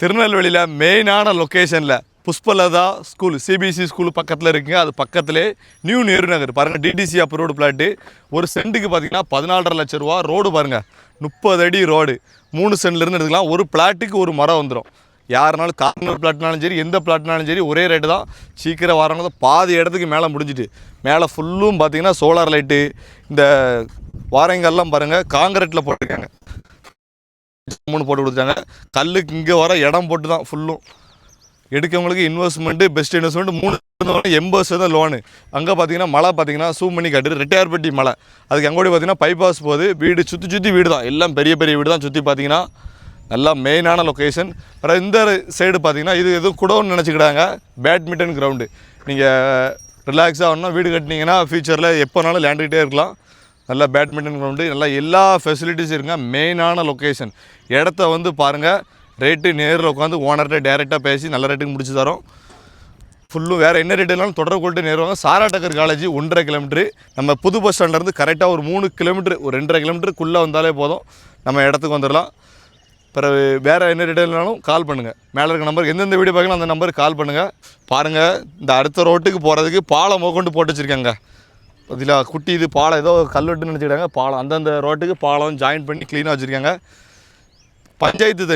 திருநெல்வேலியில் மெயினான லொக்கேஷனில் புஷ்பலதா ஸ்கூல் சிபிஎஸ்சி ஸ்கூல் பக்கத்தில் இருக்குங்க. அது பக்கத்திலே நியூ நேரு நகர் பாருங்கள், டிடிசி அப்ரூவ்டு பிளாட்டு. ஒரு சென்ட்டுக்கு பார்த்தீங்கன்னா 14.5 லட்சம் ரூபா. ரோடு பாருங்கள், 30 அடி ரோடு. 3 சென்ட்லேருந்து எடுத்துக்கலாம். ஒரு பிளாட்டுக்கு ஒரு மரம் வந்துடும். யாருனாலும் கார்னர் பிளாட்னாலும் சரி, எந்த பிளாட்னாலும் சரி ஒரே ரேட்டு தான். சீக்கிரம் வரவங்க பாதி இடத்துக்கு மேலே முடிஞ்சிட்டு, மேலே ஃபுல்லும் பார்த்தீங்கன்னா சோலார் லைட்டு. இந்த வாரங்கள்லாம் பாருங்கள் காங்கிரீட்டில் போட்டிருக்காங்க, 3 போட்டு கொடுத்தாங்க. கல்லுக்கு இங்கே வர இடம் போட்டு தான் ஃபுல்லும். எடுக்கவங்களுக்கு இன்வெஸ்ட்மெண்ட்டு பெஸ்ட் இன்வெஸ்ட்மெண்ட் 80% லோனு. அங்கே பார்த்தீங்கன்னா மலை பார்த்தீங்கன்னா சூம் பண்ணி காட்டுது, ரெட்டையார்பட்டி மலை. அதுக்கு அங்கோடி பார்த்தீங்கன்னா பைபாஸ் போகுது. வீடு சுற்றி வீடு தான், எல்லாம் பெரிய வீடு தான். சுற்றி பார்த்தீங்கன்னா நல்லா மெயினான லொக்கேஷன். அப்புறம் இந்த சைடு பார்த்தீங்கன்னா இது எதுவும் கூடன்னு நினச்சிக்கிட்டாங்க, பேட்மிண்டன் கிரவுண்டு. நீங்கள் ரிலாக்ஸாக ஒன்றா வீடு கட்டினீங்கன்னா ஃபியூச்சரில் எப்போனாலும் லேண்டுக்கிட்டே இருக்கலாம். நல்லா பேட்மிண்டன் கிரவுண்டு, நல்லா எல்லா ஃபெசிலிட்டிஸும் இருக்குங்க. மெயினான லொக்கேஷன். இடத்த வந்து பாருங்கள், ரேட்டு நேரில் உட்காந்து ஓனர்கிட்ட டேரெக்டாக பேசி நல்ல ரேட்டுக்கு முடிச்சு தரோம். ஃபுல்லும் வேறு என்ன ரேட்டு இருந்தாலும் தொடர்பு கொண்டு நேருவாங்க. சாராட்டக்கர் காலேஜ் 1.5 கிலோமீட்ரு. நம்ம புது பஸ் ஸ்டாண்ட்லேருந்து கரெக்டாக ஒரு 3 கிலோமீட்ரு, ஒரு 2.5 கிலோமீட்டருக்குள்ளே வந்தாலே போதும், நம்ம இடத்துக்கு வந்துடலாம். பிறகு வேறு என்ன ரேட்டு இருந்தாலும் கால் பண்ணுங்கள். மேலே இருக்க நம்பருக்கு எந்தெந்த வீடியோ பார்க்கலாம் அந்த நம்பருக்கு கால் பண்ணுங்கள். பாருங்கள், இந்த அடுத்த ரோட்டுக்கு போகிறதுக்கு பாலம் கொண்டு போட்டு வச்சுருக்காங்க. இதில் குட்டி இது பாலம் ஏதோ கல்வெட்டுன்னு நினச்சிக்கிட்டாங்க. பாலம் அந்தந்த ரோட்டுக்கு பாலம் ஜாயின் பண்ணி க்ளீனாக வச்சுருக்காங்க. பஞ்சாயத்து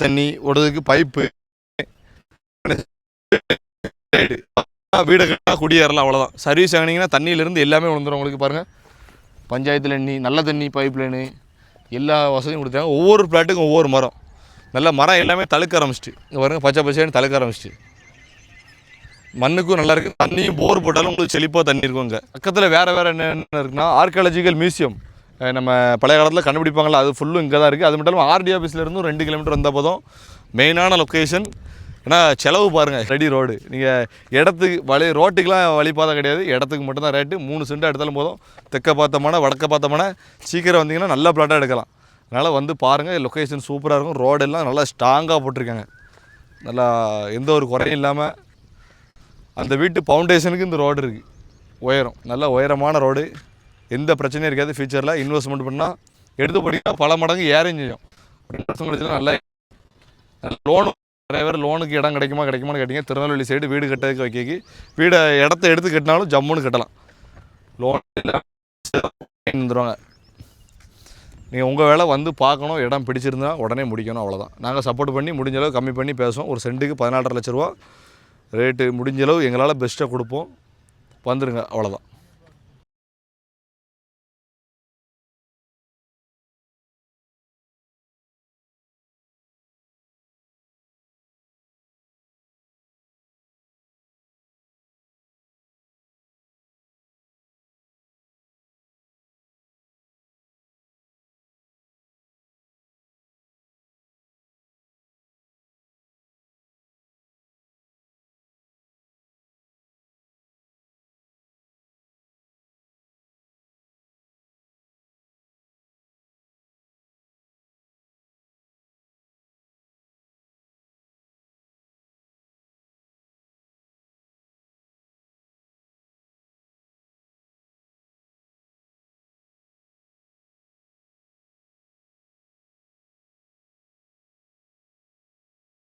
தண்ணி ஓடுறதுக்கு பைப்பு, வீடு கட்டினா குடியேறலாம், அவ்வளோதான். சர்வீஸ் வாங்கினீங்கன்னா தண்ணியிலேருந்து எல்லாமே விழுந்துடும் உங்களுக்கு. பாருங்கள், பஞ்சாயத்து தண்ணி, நல்ல தண்ணி, பைப் லைனு, எல்லா வசதியும் கொடுத்தாங்க. ஒவ்வொரு பிளாட்டுக்கும் ஒவ்வொரு மரம், நல்ல மரம் எல்லாமே தழுக்க ஆரம்பிச்சிட்டு. இங்கே பாருங்கள், பச்சை பச்சைன்னு தழுக்க ஆரம்பிச்சிட்டு. மண்ணுக்கும் நல்லா இருக்குது. தண்ணியும் போர் போட்டாலும் உங்களுக்கு செழிப்பாக தண்ணி இருக்கும். இங்கே பக்கத்தில் வேறு என்னென்ன இருக்குன்னா ஆர்கியாலஜிக்கல் மியூசியம், நம்ம பழைய காலத்தில் கண்டுபிடிப்பாங்களா, அது ஃபுல்லும் இங்கே தான் இருக்குது. அது மட்டும் இல்லாமல் ஆர்டி ஆஃபீஸ்லேருந்தும் 2 கிலோமீட்டர் வந்தால் போதும். மெயினான லொக்கேஷன். ஏன்னா செலவு பாருங்கள், ரெடி ரோடு. நீங்கள் இடத்துக்கு ரோட்டுக்கெலாம் வழி பாதை கிடையாது, இடத்துக்கு மட்டும்தான் ரேட்டு. 3 சென்ட் எடுத்தாலும் போதும். தெற்க பார்த்தோம்னா வடக்க பார்த்தோம்னா சீக்கிரம் வந்தீங்கன்னா நல்ல பிளாட்டாக எடுக்கலாம். அதனால் வந்து பாருங்கள், லொக்கேஷன் சூப்பராக இருக்கும். ரோடெல்லாம் நல்லா ஸ்ட்ராங்காக போட்டிருக்காங்க, நல்லா எந்த ஒரு குறையும் இல்லாமல். அந்த வீட்டு ஃபவுண்டேஷனுக்கு இந்த ரோடு இருக்குது, உயரம், நல்ல உயரமான ரோடு. எந்த பிரச்சனையும் இருக்காது. ஃபியூச்சரில் இன்வெஸ்ட்மெண்ட் பண்ணால் எடுத்து போட்டிங்கன்னா பல மடங்கு ஏறையும் செய்யும். 2 வருஷம் கழிச்சுலாம் நல்லா லோனு. நிறைய பேர் லோனுக்கு இடம் கிடைக்குமான்னு கேட்டிங்க. திருநெல்வேலி சைடு வீடு கட்டுறதுக்கு வைக்கி இடத்த எடுத்து கட்டினாலும் ஜம்முன்னு கட்டலாம். லோன் வந்துடுவாங்க. நீங்கள் உங்கள் வேலை வந்து பார்க்கணும், இடம் பிடிச்சிருந்தா உடனே முடிக்கணும், அவ்வளோதான். நாங்கள் சப்போர்ட் பண்ணி முடிஞ்சளவு கம்மி பண்ணி பேசுவோம். ஒரு சென்ட்டுக்கு 14.5 லட்ச ரூபா ரேட்டு. முடிஞ்சளவு எங்களால் பெஸ்ட்டாக கொடுப்போம். வந்துடுங்க, அவ்வளோதான்.